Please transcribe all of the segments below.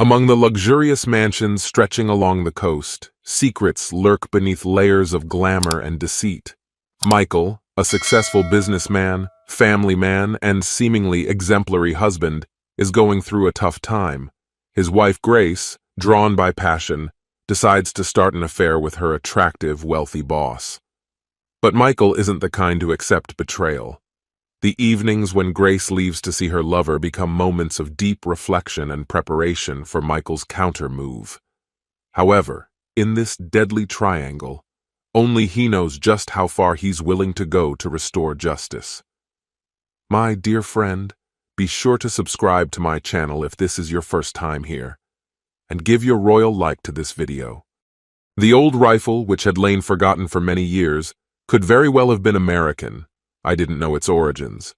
Among the luxurious mansions stretching along the coast, secrets lurk beneath layers of glamour and deceit. Michael, a successful businessman, family man, and seemingly exemplary husband, is going through a tough time. His wife Grace, drawn by passion, decides to start an affair with her attractive, wealthy boss. But Michael isn't the kind to accept betrayal. The evenings when Grace leaves to see her lover become moments of deep reflection and preparation for Michael's counter-move. However, in this deadly triangle, only he knows just how far he's willing to go to restore justice. My dear friend, be sure to subscribe to my channel if this is your first time here, and give your royal like to this video. The old rifle, which had lain forgotten for many years, could very well have been American. I didn't know its origins.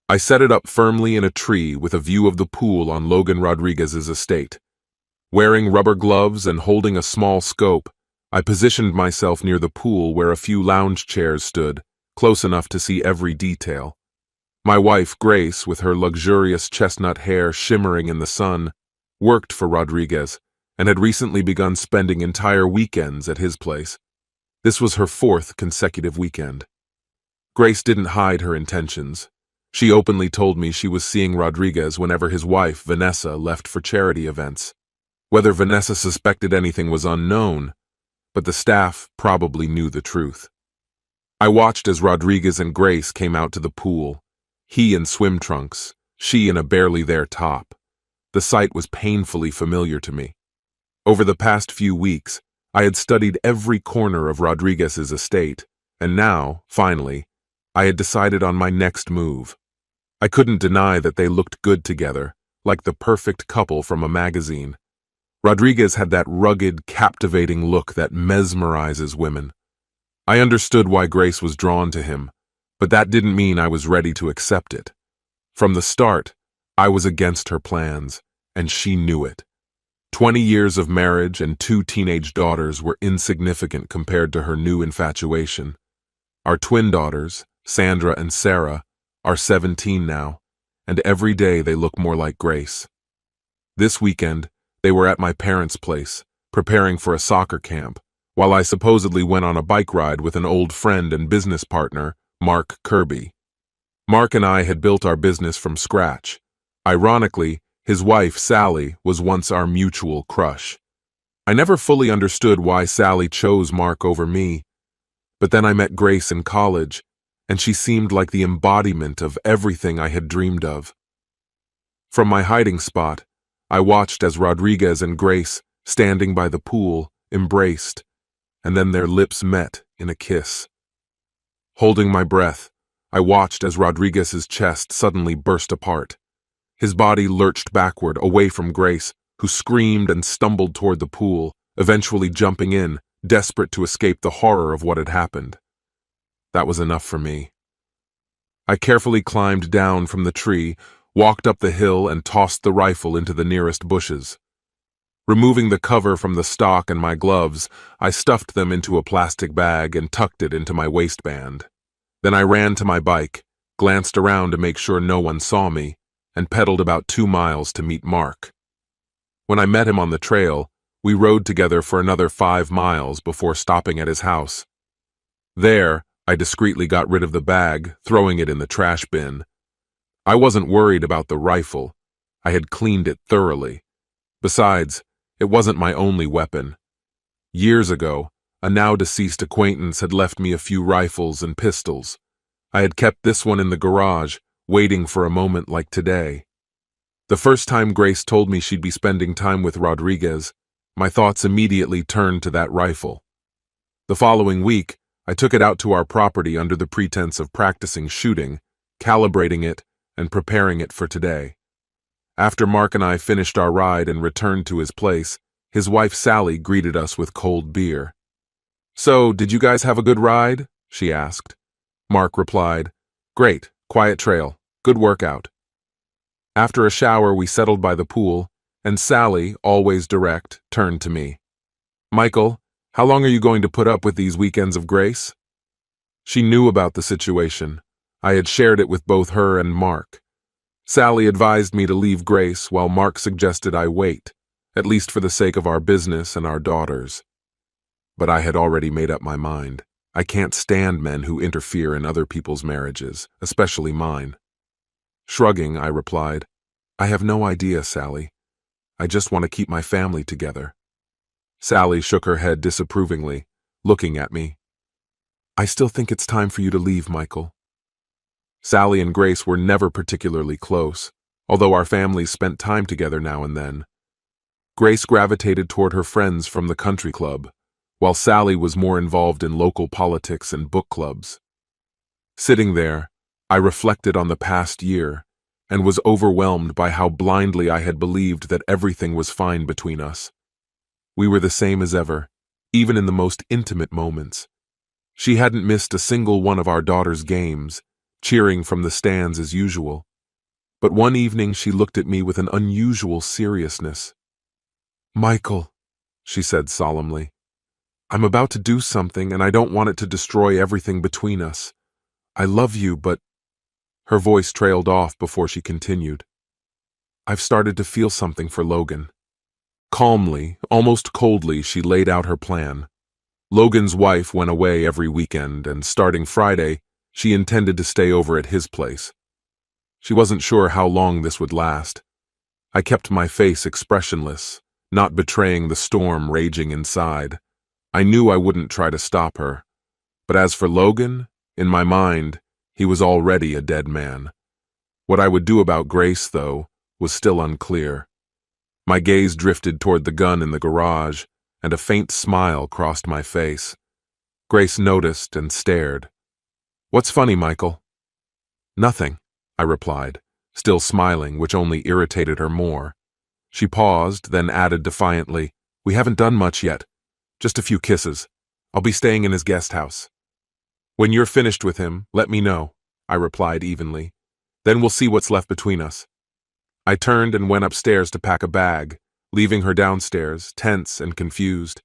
I set it up firmly in a tree with a view of the pool on Logan Rodriguez's estate. Wearing rubber gloves and holding a small scope, I positioned myself near the pool where a few lounge chairs stood, close enough to see every detail. My wife, Grace, with her luxurious chestnut hair shimmering in the sun, worked for Rodriguez and had recently begun spending entire weekends at his place. This was her 4th consecutive weekend. Grace didn't hide her intentions. She openly told me she was seeing Rodriguez whenever his wife, Vanessa, left for charity events. Whether Vanessa suspected anything was unknown, but the staff probably knew the truth. I watched as Rodriguez and Grace came out to the pool, he in swim trunks, she in a barely there top. The sight was painfully familiar to me. Over the past few weeks, I had studied every corner of Rodriguez's estate, and now, finally, I had decided on my next move. I couldn't deny that they looked good together, like the perfect couple from a magazine. Rodriguez had that rugged, captivating look that mesmerizes women. I understood why Grace was drawn to him, but that didn't mean I was ready to accept it. From the start, I was against her plans, and she knew it. 20 years of marriage and 2 teenage daughters were insignificant compared to her new infatuation. Our twin daughters, Sandra and Sarah, are 17 now, and every day they look more like Grace. This weekend, they were at my parents' place, preparing for a soccer camp, while I supposedly went on a bike ride with an old friend and business partner, Mark Kirby. Mark and I had built our business from scratch. Ironically, his wife, Sally, was once our mutual crush. I never fully understood why Sally chose Mark over me, but then I met Grace in college, and she seemed like the embodiment of everything I had dreamed of. From my hiding spot, I watched as Rodriguez and Grace, standing by the pool, embraced, and then their lips met in a kiss. Holding my breath, I watched as Rodriguez's chest suddenly burst apart. His body lurched backward, away from Grace, who screamed and stumbled toward the pool, eventually jumping in, desperate to escape the horror of what had happened. That was enough for me. I carefully climbed down from the tree, walked up the hill, and tossed the rifle into the nearest bushes. Removing the cover from the stock and my gloves, I stuffed them into a plastic bag and tucked it into my waistband. Then I ran to my bike, glanced around to make sure no one saw me, and pedaled about 2 miles to meet Mark. When I met him on the trail, we rode together for another 5 miles before stopping at his house. There, I discreetly got rid of the bag, throwing it in the trash bin. I wasn't worried about the rifle. I had cleaned it thoroughly. Besides, it wasn't my only weapon. Years ago, a now-deceased acquaintance had left me a few rifles and pistols. I had kept this one in the garage, waiting for a moment like today. The first time Grace told me she'd be spending time with Rodriguez, my thoughts immediately turned to that rifle. The following week, I took it out to our property under the pretense of practicing shooting, calibrating it, and preparing it for today. After Mark and I finished our ride and returned to his place, his wife Sally greeted us with cold beer. "So, did you guys have a good ride?" she asked. Mark replied, "Great, quiet trail, good workout." After a shower, we settled by the pool, and Sally, always direct, turned to me. "Michael, how long are you going to put up with these weekends of Grace?" She knew about the situation. I had shared it with both her and Mark. Sally advised me to leave Grace while Mark suggested I wait, at least for the sake of our business and our daughters. But I had already made up my mind. I can't stand men who interfere in other people's marriages, especially mine. Shrugging, I replied, I have no idea, Sally. I just want to keep my family together. Sally shook her head disapprovingly, looking at me. I still think it's time for you to leave, Michael. Sally and Grace were never particularly close, although our families spent time together now and then. Grace gravitated toward her friends from the country club, while Sally was more involved in local politics and book clubs. Sitting there, I reflected on the past year and was overwhelmed by how blindly I had believed that everything was fine between us. We were the same as ever, even in the most intimate moments. She hadn't missed a single one of our daughter's games, cheering from the stands as usual. But one evening she looked at me with an unusual seriousness. Michael, she said solemnly, I'm about to do something and I don't want it to destroy everything between us. I love you, but... Her voice trailed off before she continued. I've started to feel something for Logan. Calmly, almost coldly, she laid out her plan. Logan's wife went away every weekend, and starting Friday, she intended to stay over at his place. She wasn't sure how long this would last. I kept my face expressionless, not betraying the storm raging inside. I knew I wouldn't try to stop her. But as for Logan, in my mind, he was already a dead man. What I would do about Grace, though, was still unclear. My gaze drifted toward the gun in the garage, and a faint smile crossed my face. Grace noticed and stared. What's funny, Michael? Nothing, I replied, still smiling, which only irritated her more. She paused, then added defiantly, We haven't done much yet. Just a few kisses. I'll be staying in his guest house. When you're finished with him, let me know, I replied evenly. Then we'll see what's left between us. I turned and went upstairs to pack a bag, leaving her downstairs, tense and confused.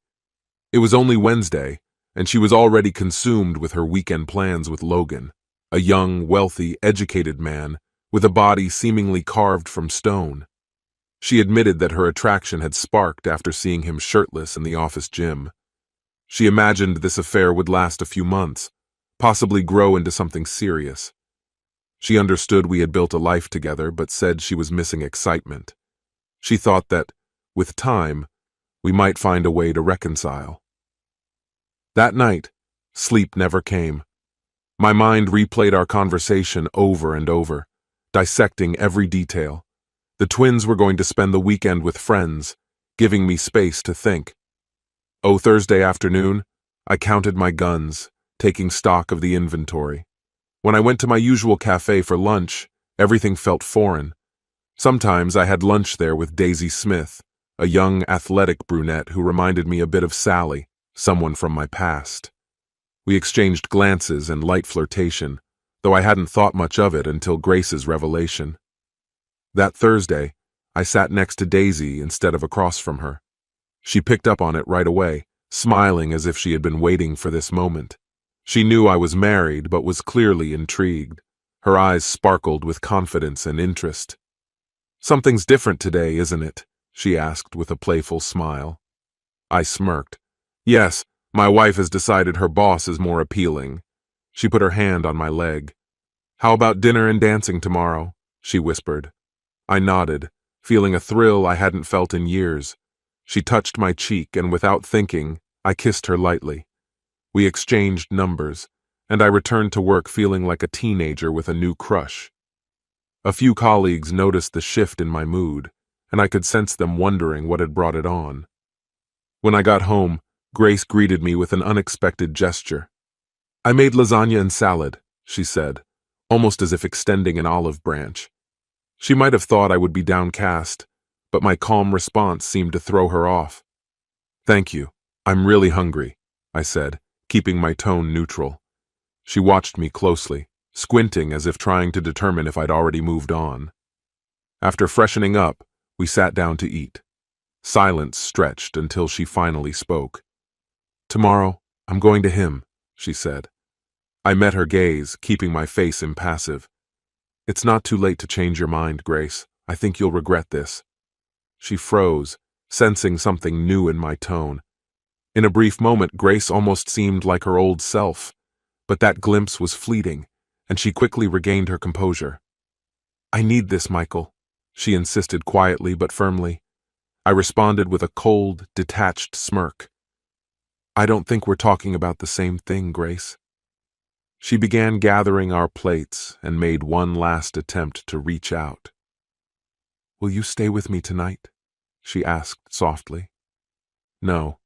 It was only Wednesday, and she was already consumed with her weekend plans with Logan, a young, wealthy, educated man with a body seemingly carved from stone. She admitted that her attraction had sparked after seeing him shirtless in the office gym. She imagined this affair would last a few months, possibly grow into something serious. She understood we had built a life together, but said she was missing excitement. She thought that, with time, we might find a way to reconcile. That night, sleep never came. My mind replayed our conversation over and over, dissecting every detail. The twins were going to spend the weekend with friends, giving me space to think. Thursday afternoon, I counted my guns, taking stock of the inventory. When I went to my usual cafe for lunch, everything felt foreign. Sometimes I had lunch there with Daisy Smith, a young, athletic brunette who reminded me a bit of Sally, someone from my past. We exchanged glances and light flirtation, though I hadn't thought much of it until Grace's revelation. That Thursday, I sat next to Daisy instead of across from her. She picked up on it right away, smiling as if she had been waiting for this moment. She knew I was married, but was clearly intrigued. Her eyes sparkled with confidence and interest. Something's different today, isn't it? She asked with a playful smile. I smirked. Yes, my wife has decided her boss is more appealing. She put her hand on my leg. How about dinner and dancing tomorrow? She whispered. I nodded, feeling a thrill I hadn't felt in years. She touched my cheek, and without thinking, I kissed her lightly. We exchanged numbers, and I returned to work feeling like a teenager with a new crush. A few colleagues noticed the shift in my mood, and I could sense them wondering what had brought it on. When I got home, Grace greeted me with an unexpected gesture. I made lasagna and salad, she said, almost as if extending an olive branch. She might have thought I would be downcast, but my calm response seemed to throw her off. Thank you. I'm really hungry, I said, keeping my tone neutral. She watched me closely, squinting as if trying to determine if I'd already moved on. After freshening up, we sat down to eat. Silence stretched until she finally spoke. Tomorrow, I'm going to him, she said. I met her gaze, keeping my face impassive. It's not too late to change your mind, Grace. I think you'll regret this. She froze, sensing something new in my tone. In a brief moment, Grace almost seemed like her old self, but that glimpse was fleeting, and she quickly regained her composure. I need this, Michael, she insisted quietly but firmly. I responded with a cold, detached smirk. I don't think we're talking about the same thing, Grace. She began gathering our plates and made one last attempt to reach out. Will you stay with me tonight? She asked softly. No.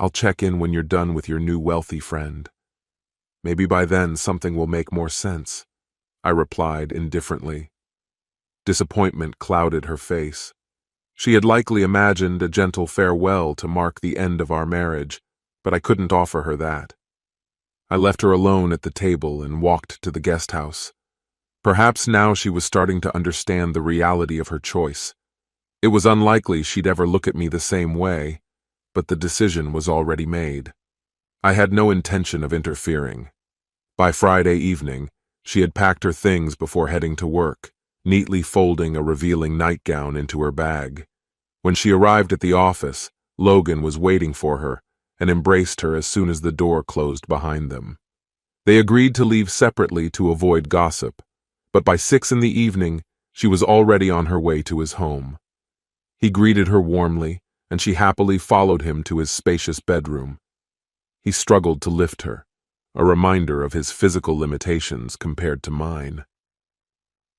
I'll check in when you're done with your new wealthy friend. Maybe by then something will make more sense, I replied indifferently. Disappointment clouded her face. She had likely imagined a gentle farewell to mark the end of our marriage, but I couldn't offer her that. I left her alone at the table and walked to the guest house. Perhaps now she was starting to understand the reality of her choice. It was unlikely she'd ever look at me the same way, but the decision was already made. I had no intention of interfering. By Friday evening, she had packed her things before heading to work, neatly folding a revealing nightgown into her bag. When she arrived at the office, Logan was waiting for her and embraced her as soon as the door closed behind them. They agreed to leave separately to avoid gossip, but by 6 in the evening, she was already on her way to his home. He greeted her warmly, and she happily followed him to his spacious bedroom. He struggled to lift her, a reminder of his physical limitations compared to mine.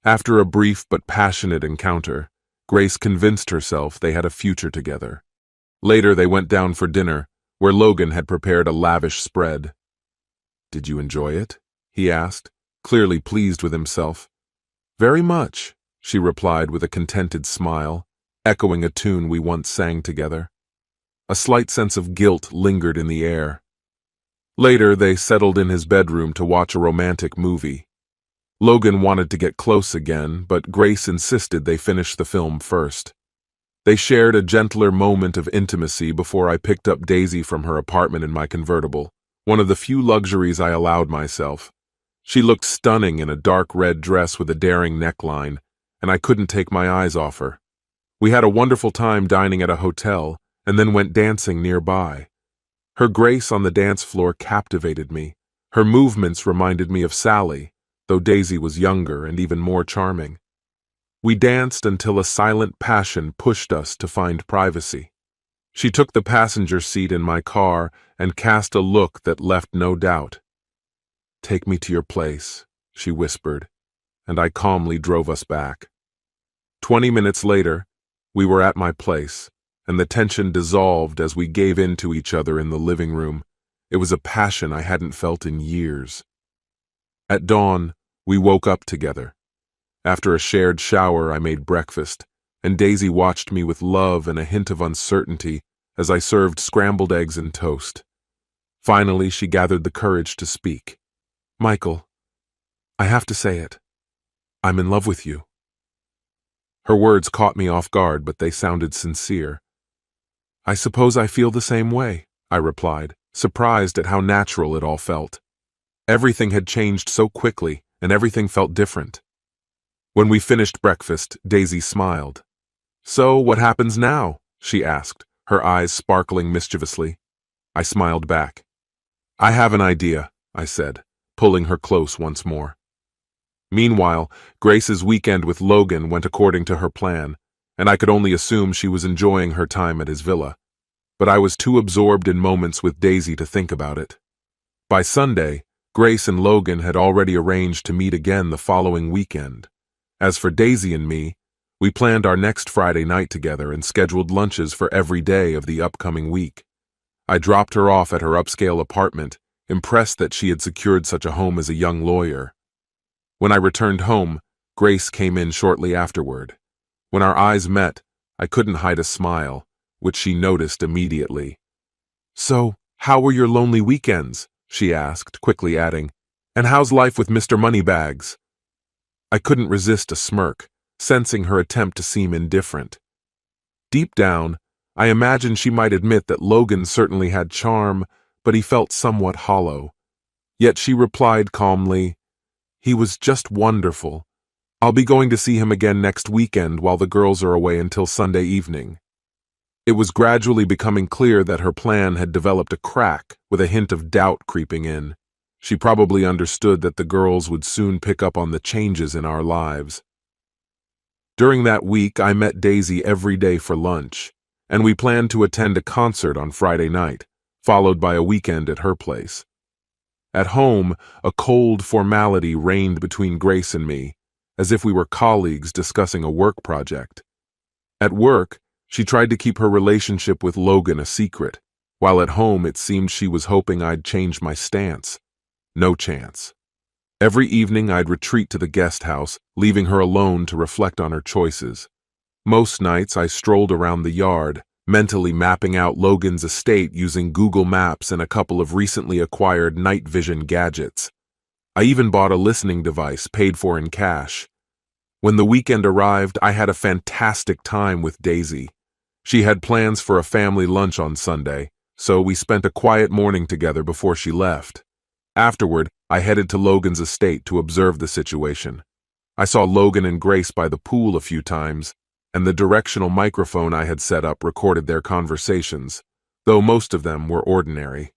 After a brief but passionate encounter, Grace convinced herself they had a future together. Later they went down for dinner, where Logan had prepared a lavish spread. Did you enjoy it? He asked, clearly pleased with himself. Very much, she replied with a contented smile, echoing a tune we once sang together. A slight sense of guilt lingered in the air. Later, they settled in his bedroom to watch a romantic movie. Logan wanted to get close again, but Grace insisted they finish the film first. They shared a gentler moment of intimacy before I picked up Daisy from her apartment in my convertible, one of the few luxuries I allowed myself. She looked stunning in a dark red dress with a daring neckline, and I couldn't take my eyes off her. We had a wonderful time dining at a hotel, and then went dancing nearby. Her grace on the dance floor captivated me. Her movements reminded me of Sally, though Daisy was younger and even more charming. We danced until a silent passion pushed us to find privacy. She took the passenger seat in my car and cast a look that left no doubt. Take me to your place, she whispered, and I calmly drove us back. 20 minutes later, we were at my place, and the tension dissolved as we gave in to each other in the living room. It was a passion I hadn't felt in years. At dawn, we woke up together. After a shared shower, I made breakfast, and Daisy watched me with love and a hint of uncertainty as I served scrambled eggs and toast. Finally, she gathered the courage to speak. Michael, I have to say it. I'm in love with you. Her words caught me off guard, but they sounded sincere. I suppose I feel the same way, I replied, surprised at how natural it all felt. Everything had changed so quickly, and everything felt different. When we finished breakfast, Daisy smiled. So, what happens now? She asked, her eyes sparkling mischievously. I smiled back. I have an idea, I said, pulling her close once more. Meanwhile, Grace's weekend with Logan went according to her plan, and I could only assume she was enjoying her time at his villa. But I was too absorbed in moments with Daisy to think about it. By Sunday, Grace and Logan had already arranged to meet again the following weekend. As for Daisy and me, we planned our next Friday night together and scheduled lunches for every day of the upcoming week. I dropped her off at her upscale apartment, impressed that she had secured such a home as a young lawyer. When I returned home, Grace came in shortly afterward. When our eyes met, I couldn't hide a smile, which she noticed immediately. So, how were your lonely weekends? She asked, quickly adding, and how's life with Mr. Moneybags? I couldn't resist a smirk, sensing her attempt to seem indifferent. Deep down, I imagined she might admit that Logan certainly had charm, but he felt somewhat hollow. Yet she replied calmly, he was just wonderful, I'll be going to see him again next weekend while the girls are away until Sunday evening. It was gradually becoming clear that her plan had developed a crack, with a hint of doubt creeping in. She probably understood that the girls would soon pick up on the changes in our lives. During that week, I met Daisy every day for lunch, and we planned to attend a concert on Friday night, followed by a weekend at her place. At home, a cold formality reigned between Grace and me, as if we were colleagues discussing a work project. At work, she tried to keep her relationship with Logan a secret, while at home it seemed she was hoping I'd change my stance. No chance. Every evening I'd retreat to the guest house, leaving her alone to reflect on her choices. Most nights I strolled around the yard, mentally mapping out Logan's estate using Google Maps and a couple of recently acquired night vision gadgets. I even bought a listening device paid for in cash. When the weekend arrived, I had a fantastic time with Daisy. She had plans for a family lunch on Sunday, so we spent a quiet morning together before she left. Afterward, I headed to Logan's estate to observe the situation. I saw Logan and Grace by the pool a few times, and the directional microphone I had set up recorded their conversations, though most of them were ordinary.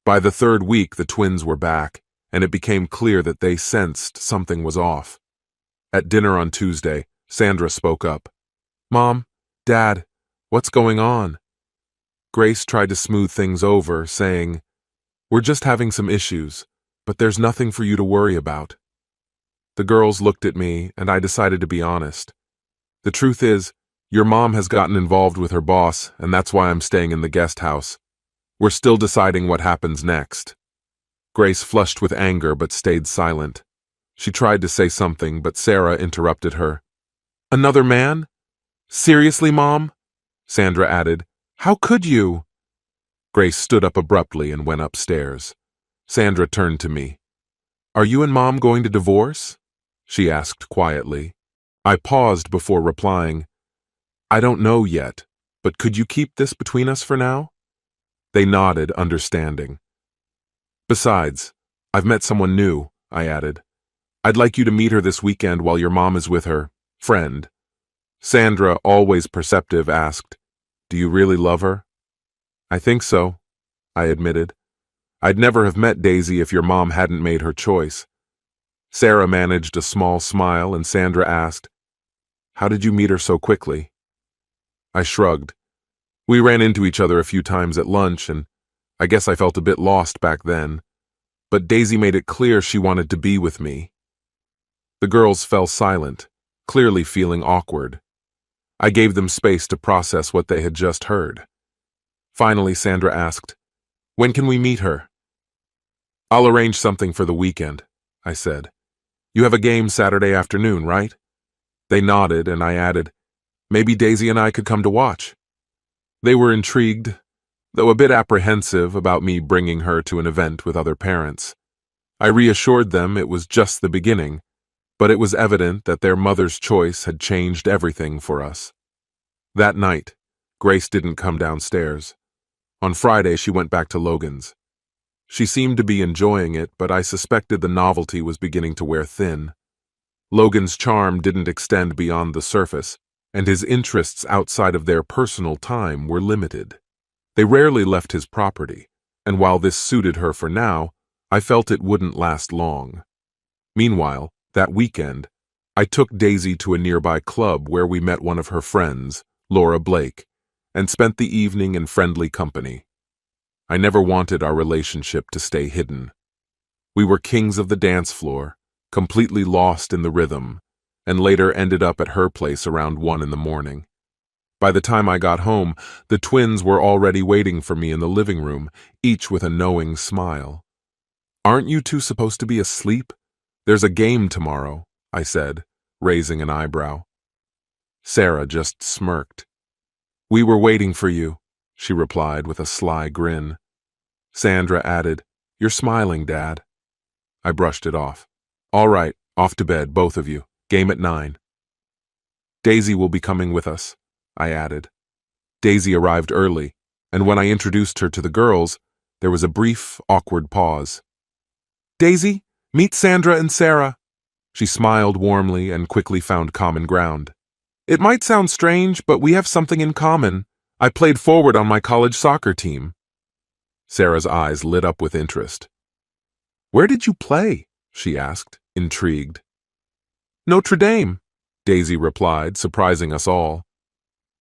By the third week, the twins were back, and it became clear that they sensed something was off. At dinner on Tuesday, Sandra spoke up. "Mom, Dad, what's going on?" Grace tried to smooth things over, saying, "We're just having some issues, but there's nothing for you to worry about." The girls looked at me, and I decided to be honest. "The truth is, your mom has gotten involved with her boss, and that's why I'm staying in the guest house. We're still deciding what happens next." Grace flushed with anger but stayed silent. She tried to say something, but Sarah interrupted her. "Another man? Seriously, Mom?" Sandra added. "How could you?" Grace stood up abruptly and went upstairs. Sandra turned to me. "Are you and Mom going to divorce?" she asked quietly. I paused before replying, "I don't know yet, but could you keep this between us for now?" They nodded, understanding. "Besides, I've met someone new," I added. "I'd like you to meet her this weekend while your mom is with her friend." Sandra, always perceptive, asked, "Do you really love her?" "I think so," I admitted. "I'd never have met Daisy if your mom hadn't made her choice." Sarah managed a small smile, and Sandra asked, "How did you meet her so quickly?" I shrugged. We ran into each other a few times at lunch, and I guess I felt a bit lost back then. But Daisy made it clear she wanted to be with me. The girls fell silent, clearly feeling awkward. I gave them space to process what they had just heard. Finally, Sandra asked, "When can we meet her?" "I'll arrange something for the weekend," I said. "You have a game Saturday afternoon, right?" They nodded, and I added, "Maybe Daisy and I could come to watch." They were intrigued, though a bit apprehensive about me bringing her to an event with other parents. I reassured them it was just the beginning, but it was evident that their mother's choice had changed everything for us. That night, Grace didn't come downstairs. On Friday, she went back to Logan's. She seemed to be enjoying it, but I suspected the novelty was beginning to wear thin. Logan's charm didn't extend beyond the surface, and his interests outside of their personal time were limited. They rarely left his property, and while this suited her for now, I felt it wouldn't last long. Meanwhile, that weekend, I took Daisy to a nearby club where we met one of her friends, Laura Blake, and spent the evening in friendly company. I never wanted our relationship to stay hidden. We were kings of the dance floor, completely lost in the rhythm, and later ended up at her place around 1 in the morning. By the time I got home, the twins were already waiting for me in the living room, each with a knowing smile. "Aren't you two supposed to be asleep? There's a game tomorrow," I said, raising an eyebrow. Sarah just smirked. "We were waiting for you," she replied with a sly grin. Sandra added, "You're smiling, Dad." I brushed it off. "All right, off to bed, both of you. Game at 9. "Daisy will be coming with us," I added. Daisy arrived early, and when I introduced her to the girls, there was a brief, awkward pause. "Daisy, meet Sandra and Sarah." She smiled warmly and quickly found common ground. It might sound strange, but we have something in common. I played forward on my college soccer team. Sarah's eyes lit up with interest. Where did you play? She asked, intrigued. Notre Dame, Daisy replied, surprising us all.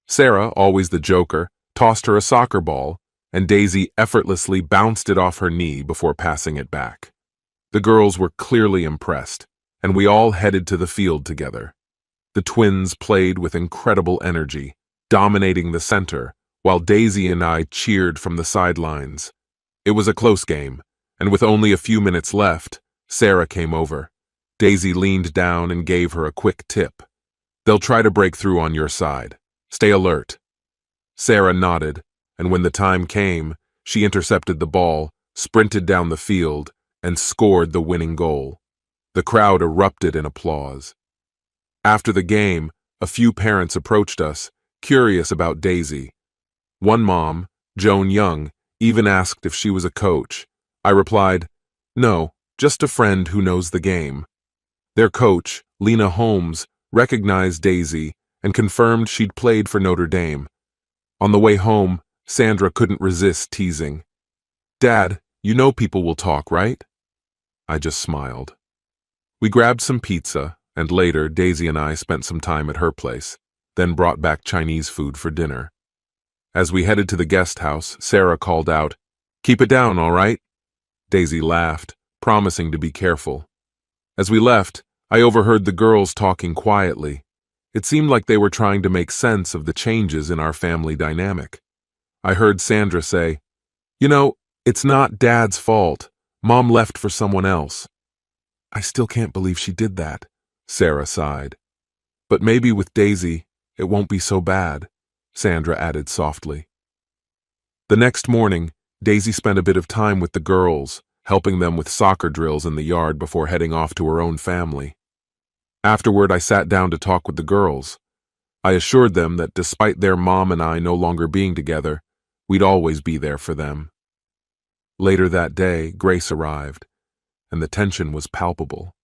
Sarah, always the joker, tossed her a soccer ball, and Daisy effortlessly bounced it off her knee before passing it back. The girls were clearly impressed, and we all headed to the field together. The twins played with incredible energy, dominating the center, while Daisy and I cheered from the sidelines. It was a close game, and with only a few minutes left, Sarah came over. Daisy leaned down and gave her a quick tip. They'll try to break through on your side. Stay alert. Sarah nodded, and when the time came, she intercepted the ball, sprinted down the field, and scored the winning goal. The crowd erupted in applause. After the game, a few parents approached us, curious about Daisy. One mom, Joan Young, even asked if she was a coach. I replied, no, just a friend who knows the game. Their coach, Lena Holmes, recognized Daisy and confirmed she'd played for Notre Dame. On the way home, Sandra couldn't resist teasing. Dad, you know people will talk, right? I just smiled. We grabbed some pizza, and later Daisy and I spent some time at her place, then brought back Chinese food for dinner. As we headed to the guest house, Sarah called out, "Keep it down, all right?" Daisy laughed, promising to be careful. As we left, I overheard the girls talking quietly. It seemed like they were trying to make sense of the changes in our family dynamic. I heard Sandra say, "You know, it's not Dad's fault. Mom left for someone else." I still can't believe she did that, Sarah sighed. But maybe with Daisy, it won't be so bad, Sandra added softly. The next morning, Daisy spent a bit of time with the girls, helping them with soccer drills in the yard before heading off to her own family. Afterward, I sat down to talk with the girls. I assured them that despite their mom and I no longer being together, we'd always be there for them. Later that day, Grace arrived, and the tension was palpable.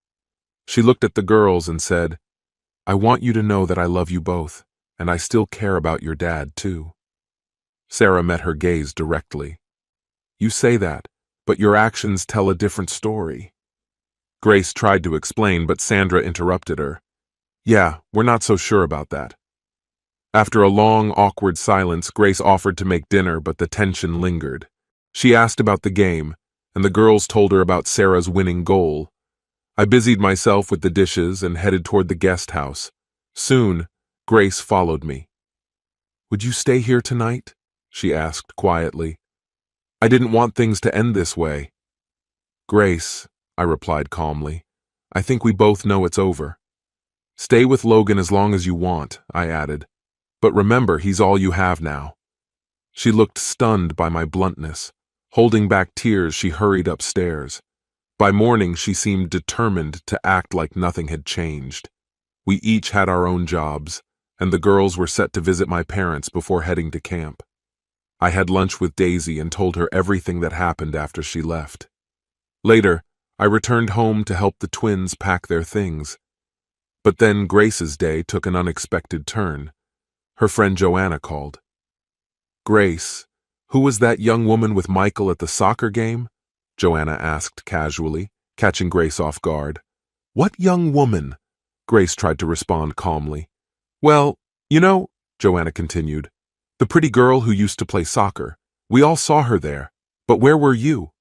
She looked at the girls and said, "I want you to know that I love you both, and I still care about your dad, too." Sarah met her gaze directly. "You say that, but your actions tell a different story." Grace tried to explain, but Sandra interrupted her. "Yeah, we're not so sure about that." After a long, awkward silence, Grace offered to make dinner, but the tension lingered. She asked about the game, and the girls told her about Sarah's winning goal. I busied myself with the dishes and headed toward the guest house. Soon, Grace followed me. "Would you stay here tonight?" she asked quietly. "I didn't want things to end this way." "Grace," I replied calmly, "I think we both know it's over." "Stay with Logan as long as you want," I added. "But remember, he's all you have now." She looked stunned by my bluntness. Holding back tears, she hurried upstairs. By morning, she seemed determined to act like nothing had changed. We each had our own jobs, and the girls were set to visit my parents before heading to camp. I had lunch with Daisy and told her everything that happened after she left. Later, I returned home to help the twins pack their things. But then Grace's day took an unexpected turn. Her friend Joanna called. "Grace, who was that young woman with Michael at the soccer game?" Joanna asked casually, catching Grace off guard. "What young woman?" Grace tried to respond calmly. "Well, you know," Joanna continued, "the pretty girl who used to play soccer. We all saw her there. But where were you?"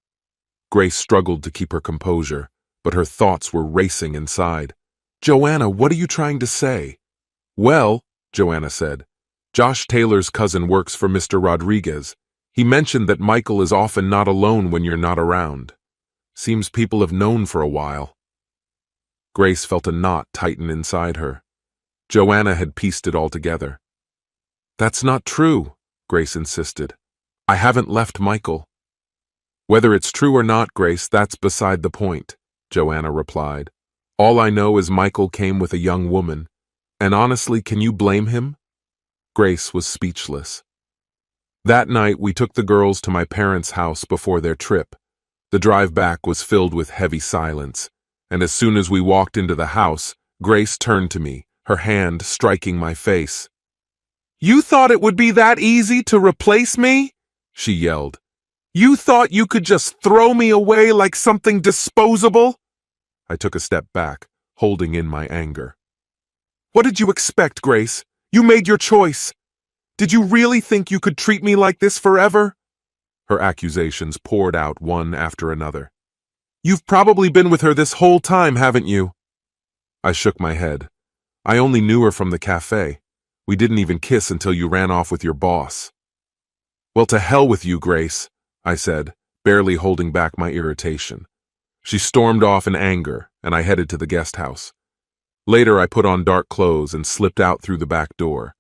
Grace struggled to keep her composure, but her thoughts were racing inside. "Joanna, what are you trying to say?" "Well," Joanna said, "Josh Taylor's cousin works for Mr. Rodriguez. He mentioned that Michael is often not alone when you're not around. Seems people have known for a while." Grace felt a knot tighten inside her. Joanna had pieced it all together. "That's not true," Grace insisted. "I haven't left Michael." "Whether it's true or not, Grace, that's beside the point," Joanna replied. "All I know is Michael came with a young woman. And honestly, can you blame him?" Grace was speechless. That night, we took the girls to my parents' house before their trip. The drive back was filled with heavy silence, and as soon as we walked into the house, Grace turned to me, her hand striking my face. "You thought it would be that easy to replace me?" she yelled. "You thought you could just throw me away like something disposable?" I took a step back, holding in my anger. "What did you expect, Grace? You made your choice. Did you really think you could treat me like this forever?" Her accusations poured out one after another. "You've probably been with her this whole time, haven't you?" I shook my head. "I only knew her from the cafe. We didn't even kiss until you ran off with your boss." "Well, to hell with you, Grace," I said, barely holding back my irritation. She stormed off in anger, and I headed to the guest house. Later, I put on dark clothes and slipped out through the back door.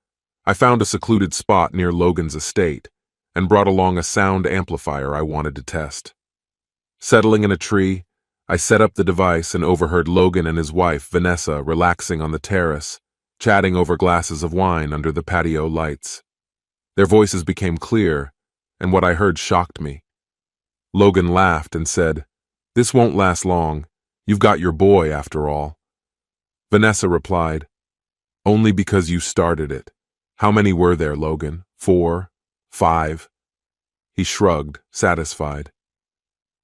I found a secluded spot near Logan's estate and brought along a sound amplifier I wanted to test. Settling in a tree, I set up the device and overheard Logan and his wife, Vanessa, relaxing on the terrace, chatting over glasses of wine under the patio lights. Their voices became clear, and what I heard shocked me. Logan laughed and said, "This won't last long. You've got your boy, after all." Vanessa replied, "Only because you started it. How many were there, Logan? 4? 5? He shrugged, satisfied.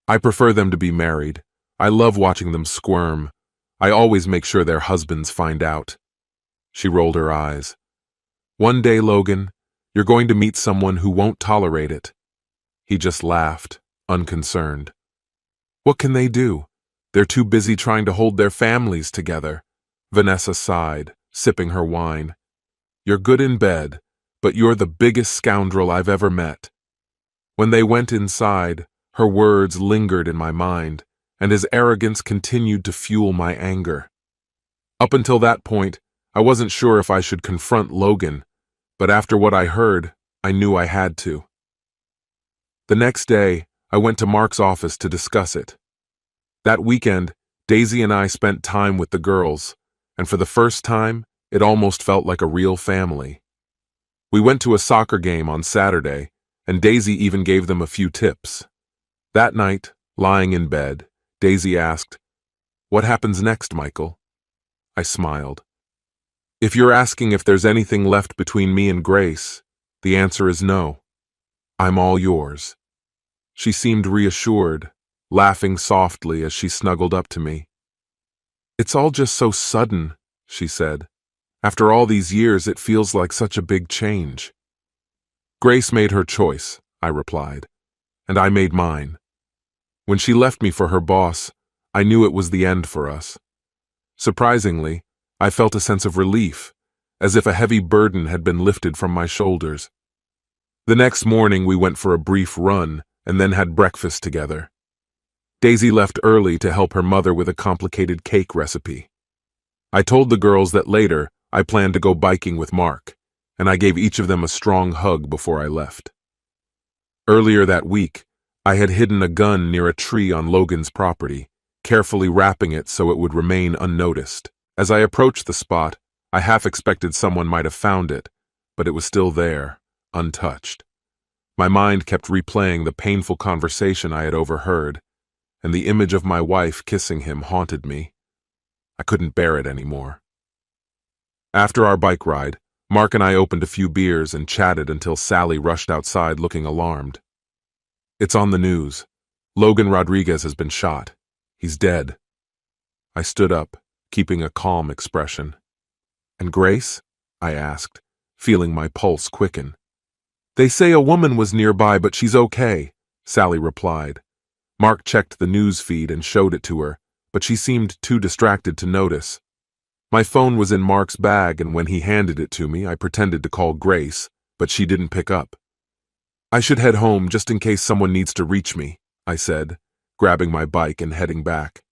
"I prefer them to be married. I love watching them squirm. I always make sure their husbands find out." She rolled her eyes. "One day, Logan, you're going to meet someone who won't tolerate it." He just laughed, unconcerned. "What can they do? They're too busy trying to hold their families together." Vanessa sighed, sipping her wine. "You're good in bed, but you're the biggest scoundrel I've ever met." When they went inside, her words lingered in my mind, and his arrogance continued to fuel my anger. Up until that point, I wasn't sure if I should confront Logan, but after what I heard, I knew I had to. The next day, I went to Mark's office to discuss it. That weekend, Daisy and I spent time with the girls, and for the first time, it almost felt like a real family. We went to a soccer game on Saturday, and Daisy even gave them a few tips. That night, lying in bed, Daisy asked, "What happens next, Michael?" I smiled. "If you're asking if there's anything left between me and Grace, the answer is no. I'm all yours." She seemed reassured, laughing softly as she snuggled up to me. "It's all just so sudden," she said. "After all these years, it feels like such a big change." "Grace made her choice," I replied, "and I made mine. When she left me for her boss, I knew it was the end for us. Surprisingly, I felt a sense of relief, as if a heavy burden had been lifted from my shoulders. The next morning, we went for a brief run and then had breakfast together. Daisy left early to help her mother with a complicated cake recipe. I told the girls that later I planned to go biking with Mark, and I gave each of them a strong hug before I left. Earlier that week, I had hidden a gun near a tree on Logan's property, carefully wrapping it so it would remain unnoticed. As I approached the spot, I half expected someone might have found it, but it was still there, untouched. My mind kept replaying the painful conversation I had overheard, and the image of my wife kissing him haunted me. I couldn't bear it anymore. After our bike ride, Mark and I opened a few beers and chatted until Sally rushed outside looking alarmed. "It's on the news. Logan Rodriguez has been shot. He's dead." I stood up, keeping a calm expression. "And Grace?" I asked, feeling my pulse quicken. "They say a woman was nearby, but she's okay," Sally replied. Mark checked the news feed and showed it to her, but she seemed too distracted to notice. My phone was in Mark's bag, and when he handed it to me, I pretended to call Grace, but she didn't pick up. "I should head home just in case someone needs to reach me," I said, grabbing my bike and heading back.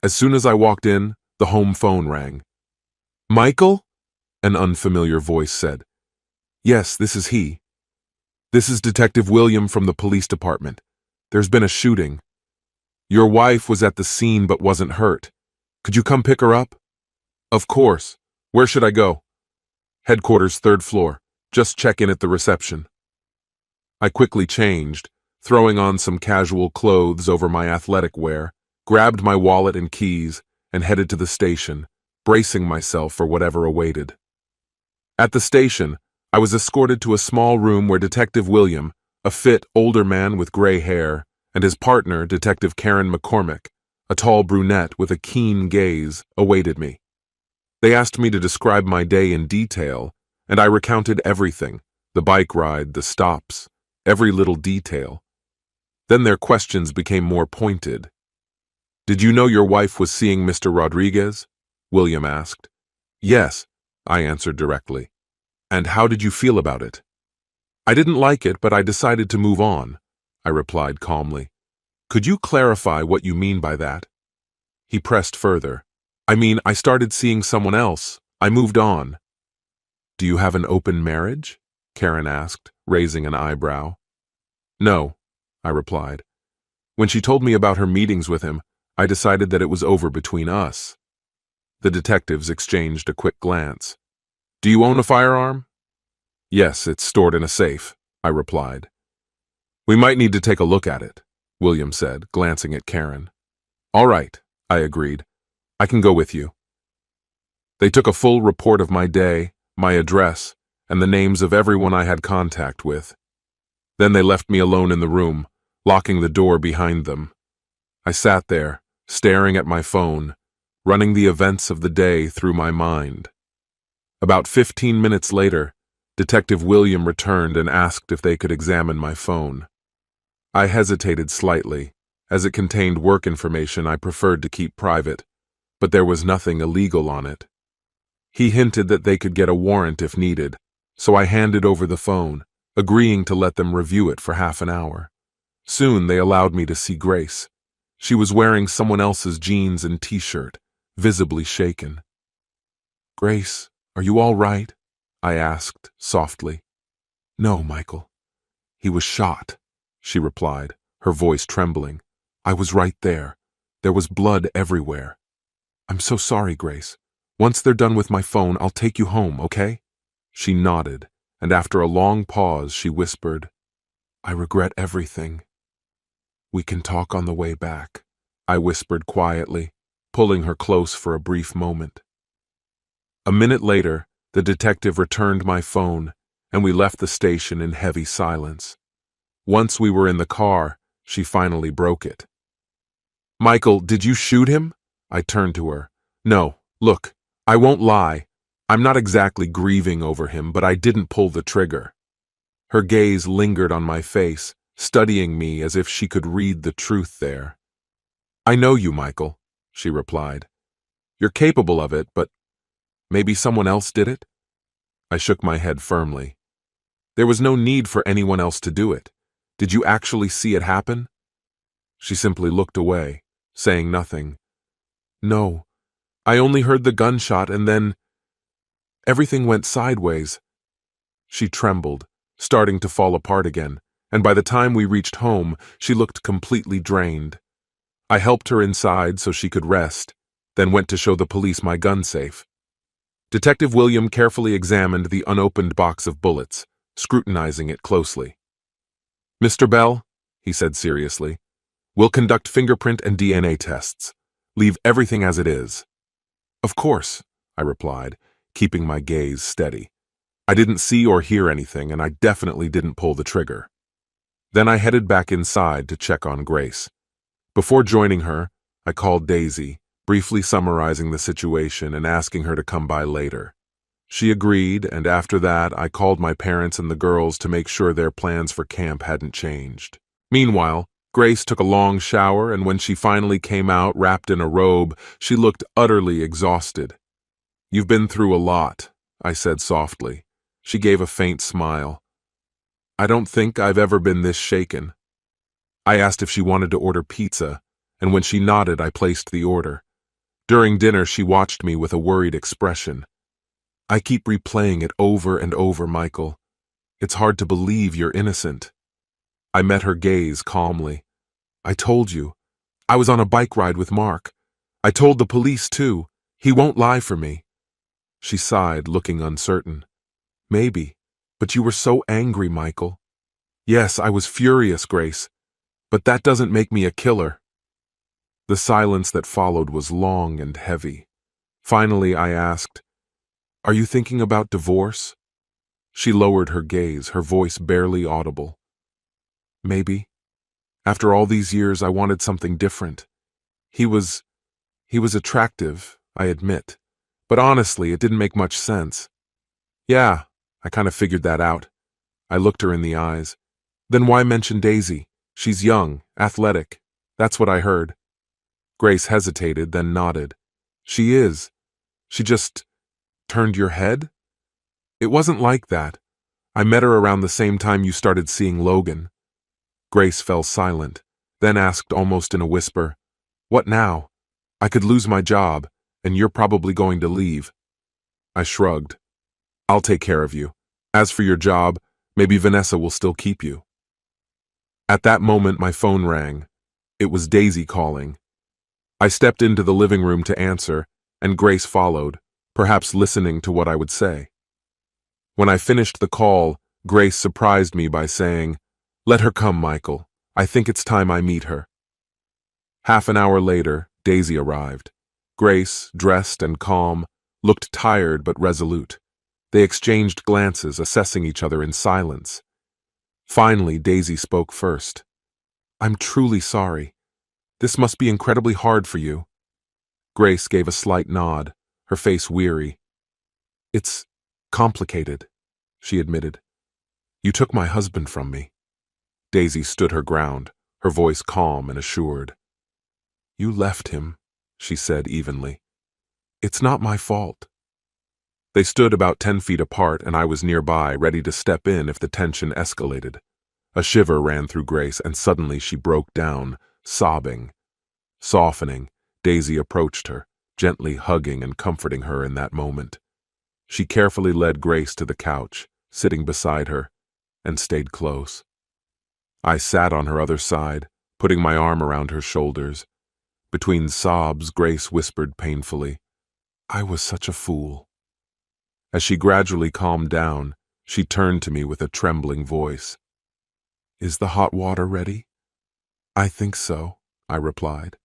As soon as I walked in, the home phone rang. "Michael?" an unfamiliar voice said. "Yes, this is he. This is Detective William from the police department. There's been a shooting. Your wife was at the scene but wasn't hurt. Could you come pick her up?" "Of course. Where should I go?" "Headquarters, 3rd floor. Just check in at the reception." I quickly changed, throwing on some casual clothes over my athletic wear, grabbed my wallet and keys, and headed to the station, bracing myself for whatever awaited. At the station, I was escorted to a small room where Detective William, a fit, older man with gray hair, and his partner, Detective Karen McCormick, a tall brunette with a keen gaze, awaited me. They asked me to describe my day in detail, and I recounted everything, the bike ride, the stops, every little detail. Then their questions became more pointed. "Did you know your wife was seeing Mr. Rodriguez?" William asked. "Yes," I answered directly. "And how did you feel about it?" "I didn't like it, but I decided to move on," I replied calmly. "Could you clarify what you mean by that?" He pressed further. "I mean, I started seeing someone else. I moved on." "Do you have an open marriage?" Karen asked, raising an eyebrow. "No," I replied. When she told me about her meetings with him, I decided that it was over between us. The detectives exchanged a quick glance. "Do you own a firearm?" "Yes, it's stored in a safe," I replied. "We might need to take a look at it," William said, glancing at Karen. "All right," I agreed. "I can go with you." They took a full report of my day, my address, and the names of everyone I had contact with. Then they left me alone in the room, locking the door behind them. I sat there, staring at my phone, running the events of the day through my mind. About 15 minutes later, Detective William returned and asked if they could examine my phone. I hesitated slightly, as it contained work information I preferred to keep private, but there was nothing illegal on it. He hinted that they could get a warrant if needed, so I handed over the phone, agreeing to let them review it for half an hour. Soon they allowed me to see Grace. She was wearing someone else's jeans and t-shirt, visibly shaken. "Grace, are you all right?" I asked softly. "No, Michael. He was shot," she replied, her voice trembling. "I was right there. There was blood everywhere. I'm so sorry, Grace. Once they're done with my phone, I'll take you home, okay?" She nodded, and after a long pause, she whispered, "I regret everything." "We can talk on the way back," I whispered quietly, pulling her close for a brief moment. A minute later, the detective returned my phone, and we left the station in heavy silence. Once we were in the car, she finally broke it. "Michael, did you shoot him?" I turned to her. "No, look, I won't lie. I'm not exactly grieving over him, but I didn't pull the trigger." Her gaze lingered on my face, studying me as if she could read the truth there. "I know you, Michael," she replied. "You're capable of it, but maybe someone else did it?" I shook my head firmly. "There was no need for anyone else to do it. Did you actually see it happen?" She simply looked away, saying nothing. "No, I only heard the gunshot and then everything went sideways." She trembled, starting to fall apart again, and by the time we reached home, she looked completely drained. I helped her inside so she could rest, then went to show the police my gun safe. Detective William carefully examined the unopened box of bullets, scrutinizing it closely. "Mr. Bell," he said seriously, "we'll conduct fingerprint and DNA tests. Leave everything as it is." "Of course," I replied, keeping my gaze steady. I didn't see or hear anything, and I definitely didn't pull the trigger. Then I headed back inside to check on Grace. Before joining her, I called Daisy, briefly summarizing the situation and asking her to come by later. She agreed, and after that, I called my parents and the girls to make sure their plans for camp hadn't changed. Meanwhile, Grace took a long shower, and when she finally came out wrapped in a robe, she looked utterly exhausted. "You've been through a lot," I said softly. She gave a faint smile. "I don't think I've ever been this shaken." I asked if she wanted to order pizza, and when she nodded, I placed the order. During dinner, she watched me with a worried expression. "I keep replaying it over and over, Michael. It's hard to believe you're innocent." I met her gaze calmly. "I told you. I was on a bike ride with Mark. I told the police, too. He won't lie for me." She sighed, looking uncertain. "Maybe, but you were so angry, Michael." "Yes, I was furious, Grace, but that doesn't make me a killer." The silence that followed was long and heavy. Finally, I asked, "Are you thinking about divorce?" She lowered her gaze, her voice barely audible. "Maybe. After all these years, I wanted something different. He was attractive, I admit. But honestly, it didn't make much sense." "Yeah, I kind of figured that out." I looked her in the eyes. "Then why mention Daisy? She's young, athletic. That's what I heard." Grace hesitated, then nodded. "She is. She just turned your head?" "It wasn't like that. I met her around the same time you started seeing Logan." Grace fell silent, then asked almost in a whisper, "What now? I could lose my job, and you're probably going to leave." I shrugged. "I'll take care of you. As for your job, maybe Vanessa will still keep you." At that moment, my phone rang. It was Daisy calling. I stepped into the living room to answer, and Grace followed, perhaps listening to what I would say. When I finished the call, Grace surprised me by saying, "Let her come, Michael. I think it's time I meet her." Half an hour later, Daisy arrived. Grace, dressed and calm, looked tired but resolute. They exchanged glances, assessing each other in silence. Finally, Daisy spoke first. "I'm truly sorry. This must be incredibly hard for you." Grace gave a slight nod, her face weary. "It's complicated," she admitted. "You took my husband from me." Daisy stood her ground, her voice calm and assured. "You left him," she said evenly. "It's not my fault." They stood about 10 feet apart, and I was nearby, ready to step in if the tension escalated. A shiver ran through Grace, and suddenly she broke down, sobbing. Softening, Daisy approached her, gently hugging and comforting her in that moment. She carefully led Grace to the couch, sitting beside her, and stayed close. I sat on her other side, putting my arm around her shoulders. Between sobs, Grace whispered painfully, "I was such a fool." As she gradually calmed down, she turned to me with a trembling voice. "Is the hot water ready?" "I think so," I replied.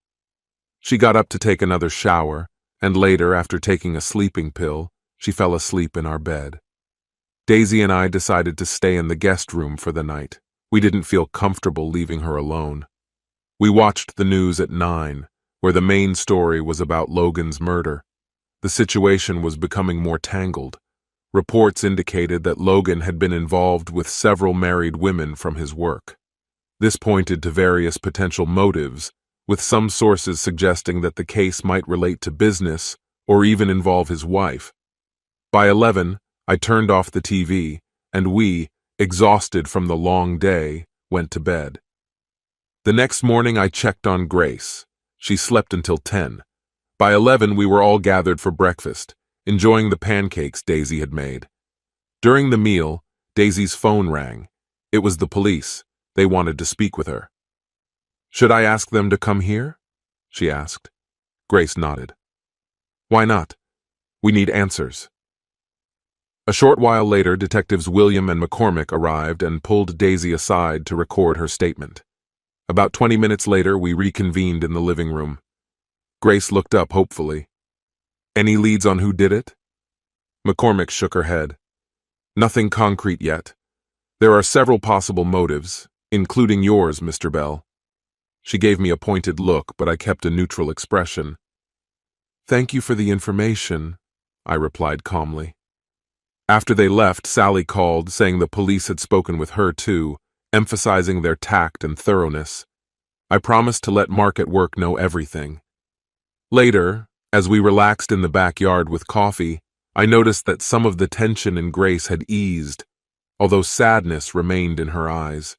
She got up to take another shower, and later, after taking a sleeping pill, she fell asleep in our bed. Daisy and I decided to stay in the guest room for the night. We didn't feel comfortable leaving her alone. We watched the news at 9, where the main story was about Logan's murder. The situation was becoming more tangled. Reports indicated that Logan had been involved with several married women from his work. This pointed to various potential motives, with some sources suggesting that the case might relate to business or even involve his wife. By 11, I turned off the TV, and we, exhausted from the long day, went to bed. The next morning I checked on Grace. She slept until 10. By 11, we were all gathered for breakfast, enjoying the pancakes Daisy had made. During the meal, Daisy's phone rang. It was the police. They wanted to speak with her. "Should I ask them to come here?" she asked. Grace nodded. "Why not? We need answers." A short while later, Detectives William and McCormick arrived and pulled Daisy aside to record her statement. About 20 minutes later, we reconvened in the living room. Grace looked up hopefully. "Any leads on who did it?" McCormick shook her head. "Nothing concrete yet. There are several possible motives, including yours, Mr. Bell." She gave me a pointed look, but I kept a neutral expression. "Thank you for the information," I replied calmly. After they left, Sally called, saying the police had spoken with her too, emphasizing their tact and thoroughness. I promised to let Mark at work know everything. Later, as we relaxed in the backyard with coffee, I noticed that some of the tension in Grace had eased, although sadness remained in her eyes.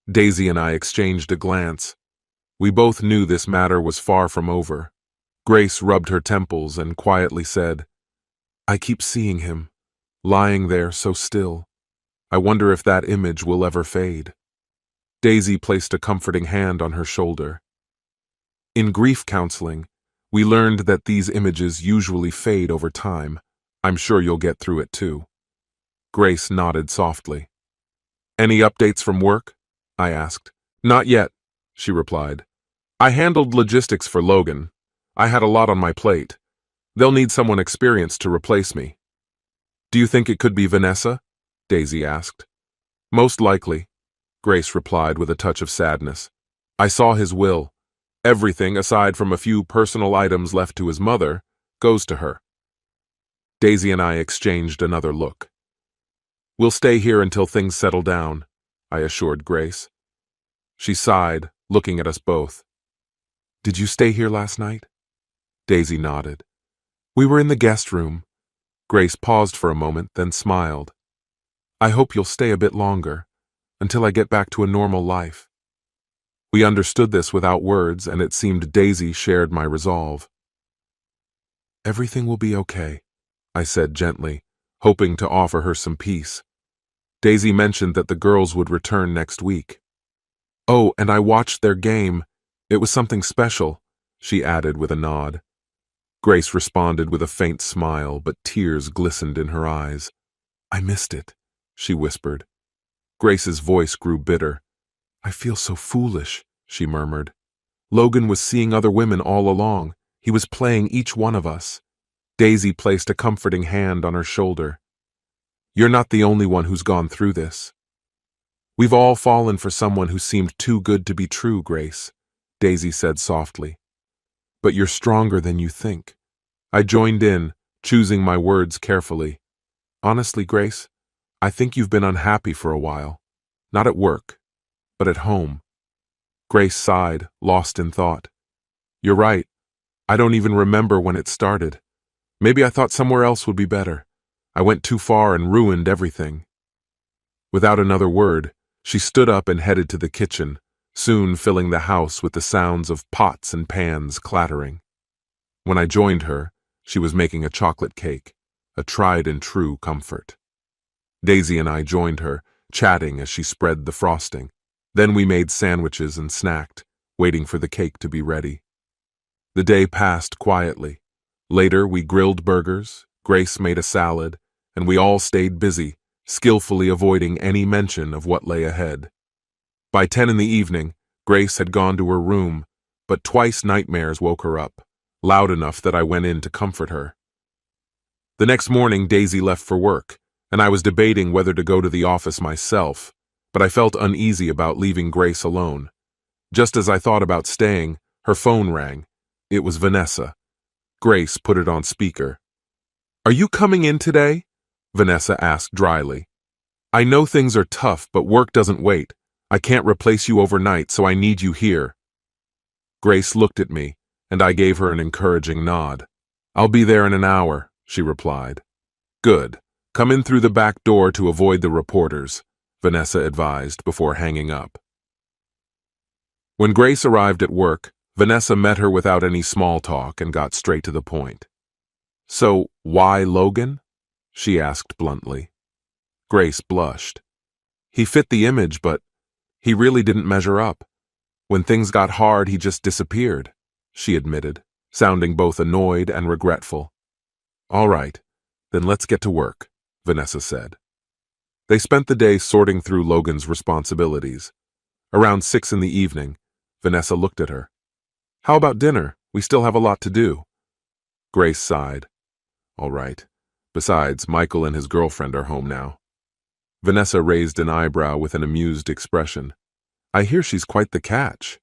Daisy and I exchanged a glance. We both knew this matter was far from over. Grace rubbed her temples and quietly said, "I keep seeing him, lying there so still. I wonder if that image will ever fade." Daisy placed a comforting hand on her shoulder. "In grief counseling, we learned that these images usually fade over time. I'm sure you'll get through it too." Grace nodded softly. "Any updates from work?" I asked. "Not yet," she replied. I handled logistics for Logan. I had a lot on my plate. They'll need someone experienced to replace me. Do you think it could be Vanessa? Daisy asked. Most likely, Grace replied with a touch of sadness. I saw his will. Everything, aside from a few personal items left to his mother, goes to her. Daisy and I exchanged another look. We'll stay here until things settle down, I assured Grace. She sighed, looking at us both. Did you stay here last night? Daisy nodded. We were in the guest room. Grace paused for a moment, then smiled. I hope you'll stay a bit longer, until I get back to a normal life. We understood this without words, and it seemed Daisy shared my resolve. Everything will be okay, I said gently, hoping to offer her some peace. Daisy mentioned that the girls would return next week. Oh, and I watched their game. It was something special, she added with a nod. Grace responded with a faint smile, but tears glistened in her eyes. I missed it, she whispered. Grace's voice grew bitter. I feel so foolish, she murmured. Logan was seeing other women all along. He was playing each one of us. Daisy placed a comforting hand on her shoulder. You're not the only one who's gone through this. We've all fallen for someone who seemed too good to be true, Grace, Daisy said softly. But you're stronger than you think. I joined in, choosing my words carefully. Honestly, Grace, I think you've been unhappy for a while. Not at work, but at home. Grace sighed, lost in thought. You're right. I don't even remember when it started. Maybe I thought somewhere else would be better. I went too far and ruined everything. Without another word, she stood up and headed to the kitchen, soon filling the house with the sounds of pots and pans clattering. When I joined her, she was making a chocolate cake, a tried-and-true comfort. Daisy and I joined her, chatting as she spread the frosting. Then we made sandwiches and snacked, waiting for the cake to be ready. The day passed quietly. Later, we grilled burgers, Grace made a salad, and we all stayed busy, skillfully avoiding any mention of what lay ahead. By 10 in the evening, Grace had gone to her room, but twice nightmares woke her up, loud enough that I went in to comfort her. The next morning, Daisy left for work, and I was debating whether to go to the office myself, but I felt uneasy about leaving Grace alone. Just as I thought about staying, her phone rang. It was Vanessa. Grace put it on speaker. Are you coming in today? Vanessa asked dryly. I know things are tough, but work doesn't wait. I can't replace you overnight, so I need you here. Grace looked at me, and I gave her an encouraging nod. I'll be there in an hour, she replied. Good. Come in through the back door to avoid the reporters, Vanessa advised before hanging up. When Grace arrived at work, Vanessa met her without any small talk and got straight to the point. So, why Logan? She asked bluntly. Grace blushed. He fit the image, but he really didn't measure up. When things got hard, he just disappeared, she admitted, sounding both annoyed and regretful. All right, then let's get to work, Vanessa said. They spent the day sorting through Logan's responsibilities. Around 6 in the evening, Vanessa looked at her. How about dinner? We still have a lot to do. Grace sighed. All right. Besides, Michael and his girlfriend are home now. Vanessa raised an eyebrow with an amused expression. I hear she's quite the catch.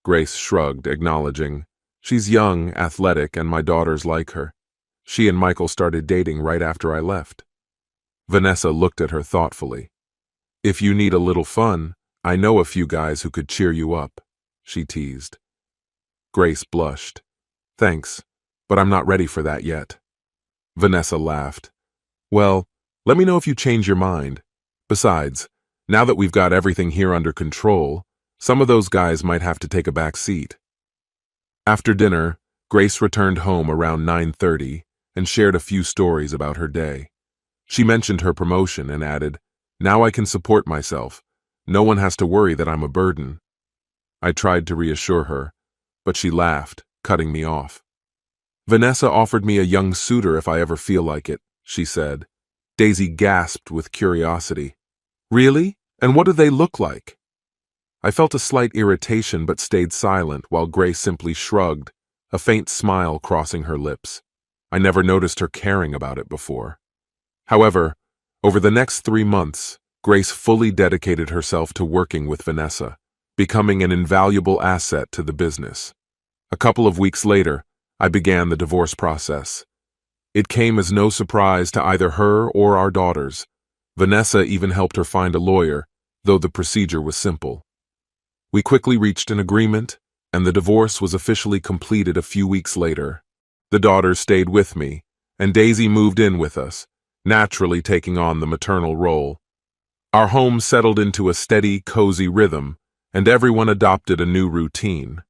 Grace shrugged, acknowledging, she's young, athletic, and my daughters like her. She and Michael started dating right after I left. Vanessa looked at her thoughtfully. If you need a little fun, I know a few guys who could cheer you up, she teased. Grace blushed. Thanks, but I'm not ready for that yet. Vanessa laughed. Well, let me know if you change your mind. Besides, now that we've got everything here under control, some of those guys might have to take a back seat. After dinner, Grace returned home around 9:30 and shared a few stories about her day. She mentioned her promotion and added, Now I can support myself. No one has to worry that I'm a burden. I tried to reassure her, but she laughed, cutting me off. Vanessa offered me a young suitor if I ever feel like it, she said. Daisy gasped with curiosity. Really? And what do they look like? I felt a slight irritation but stayed silent while Grace simply shrugged, a faint smile crossing her lips. I never noticed her caring about it before. However, over the next 3 months, Grace fully dedicated herself to working with Vanessa, becoming an invaluable asset to the business. A couple of weeks later, I began the divorce process. It came as no surprise to either her or our daughters. Vanessa even helped her find a lawyer, though the procedure was simple. We quickly reached an agreement, and the divorce was officially completed a few weeks later. The daughters stayed with me, and Daisy moved in with us, naturally taking on the maternal role. Our home settled into a steady, cozy rhythm, and everyone adopted a new routine.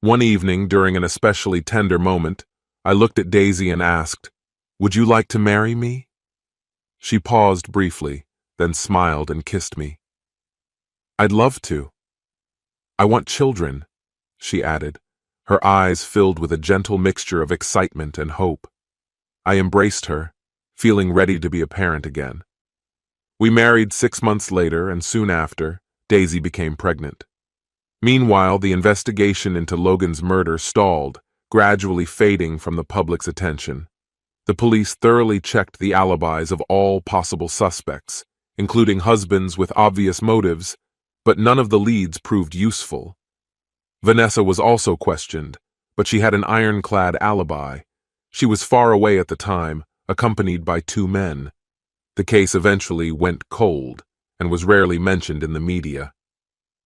One evening, during an especially tender moment, I looked at Daisy and asked, "Would you like to marry me?" She paused briefly, then smiled and kissed me. "I'd love to. I want children," she added, her eyes filled with a gentle mixture of excitement and hope. I embraced her, feeling ready to be a parent again. We married 6 months later, and soon after, Daisy became pregnant. Meanwhile, the investigation into Logan's murder stalled, gradually fading from the public's attention. The police thoroughly checked the alibis of all possible suspects, including husbands with obvious motives, but none of the leads proved useful. Vanessa was also questioned, but she had an ironclad alibi. She was far away at the time, accompanied by 2 men. The case eventually went cold and was rarely mentioned in the media.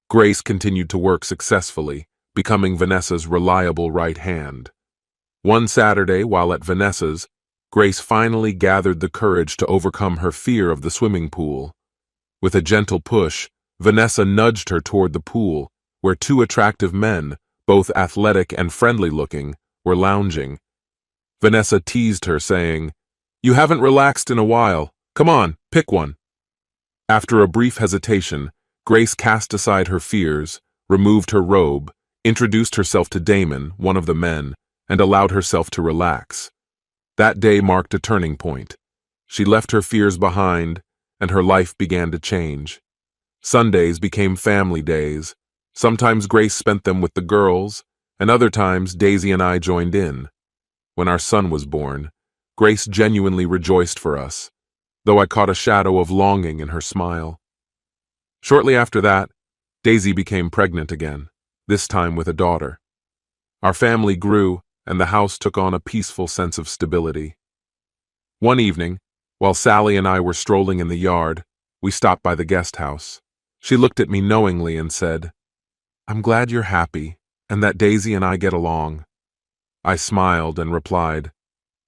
Grace continued to work successfully, becoming Vanessa's reliable right hand. One Saturday, while at Vanessa's, Grace finally gathered the courage to overcome her fear of the swimming pool. With a gentle push, Vanessa nudged her toward the pool, where 2 attractive men, both athletic and friendly-looking, were lounging. Vanessa teased her, saying, "You haven't relaxed in a while. Come on, pick one." After a brief hesitation, Grace cast aside her fears, removed her robe, introduced herself to Damon, one of the men, and allowed herself to relax. That day marked a turning point. She left her fears behind, and her life began to change. Sundays became family days. Sometimes Grace spent them with the girls, and other times Daisy and I joined in. When our son was born, Grace genuinely rejoiced for us, though I caught a shadow of longing in her smile. Shortly after that, Daisy became pregnant again, this time with a daughter. Our family grew, and the house took on a peaceful sense of stability. One evening, while Sally and I were strolling in the yard, we stopped by the guest house. She looked at me knowingly and said, "I'm glad you're happy, and that Daisy and I get along." I smiled and replied,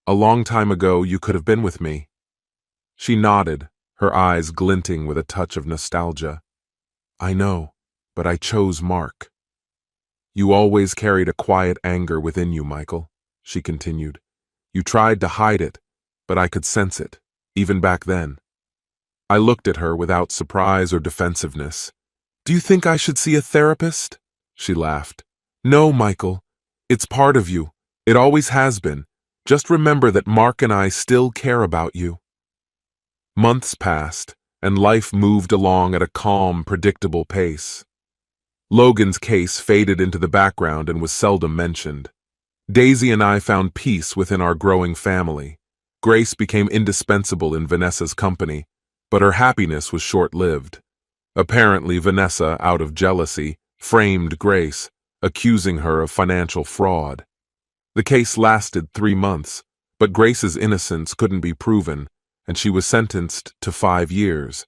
"A long time ago you could have been with me." She nodded, her eyes glinting with a touch of nostalgia. "I know, but I chose Mark." "You always carried a quiet anger within you, Michael," she continued. "You tried to hide it, but I could sense it, even back then." I looked at her without surprise or defensiveness. "Do you think I should see a therapist?" She laughed. "No, Michael. It's part of you. It always has been. Just remember that Mark and I still care about you." Months passed, and life moved along at a calm, predictable pace. Logan's case faded into the background and was seldom mentioned. Daisy and I found peace within our growing family. Grace became indispensable in Vanessa's company, but her happiness was short-lived. Apparently, Vanessa, out of jealousy, framed Grace, accusing her of financial fraud. The case lasted 3 months, but Grace's innocence couldn't be proven, and she was sentenced to 5 years.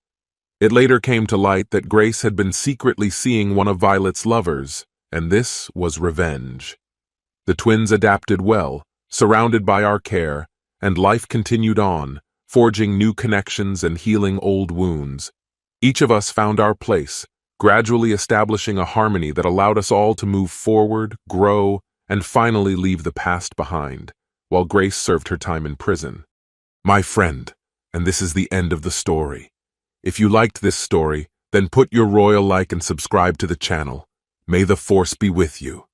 It later came to light that Grace had been secretly seeing one of Violet's lovers, and this was revenge. The twins adapted well, surrounded by our care, and life continued on, forging new connections and healing old wounds. Each of us found our place, gradually establishing a harmony that allowed us all to move forward, grow, and finally leave the past behind, while Grace served her time in prison. My friend, and this is the end of the story. If you liked this story, then put your royal like and subscribe to the channel. May the force be with you.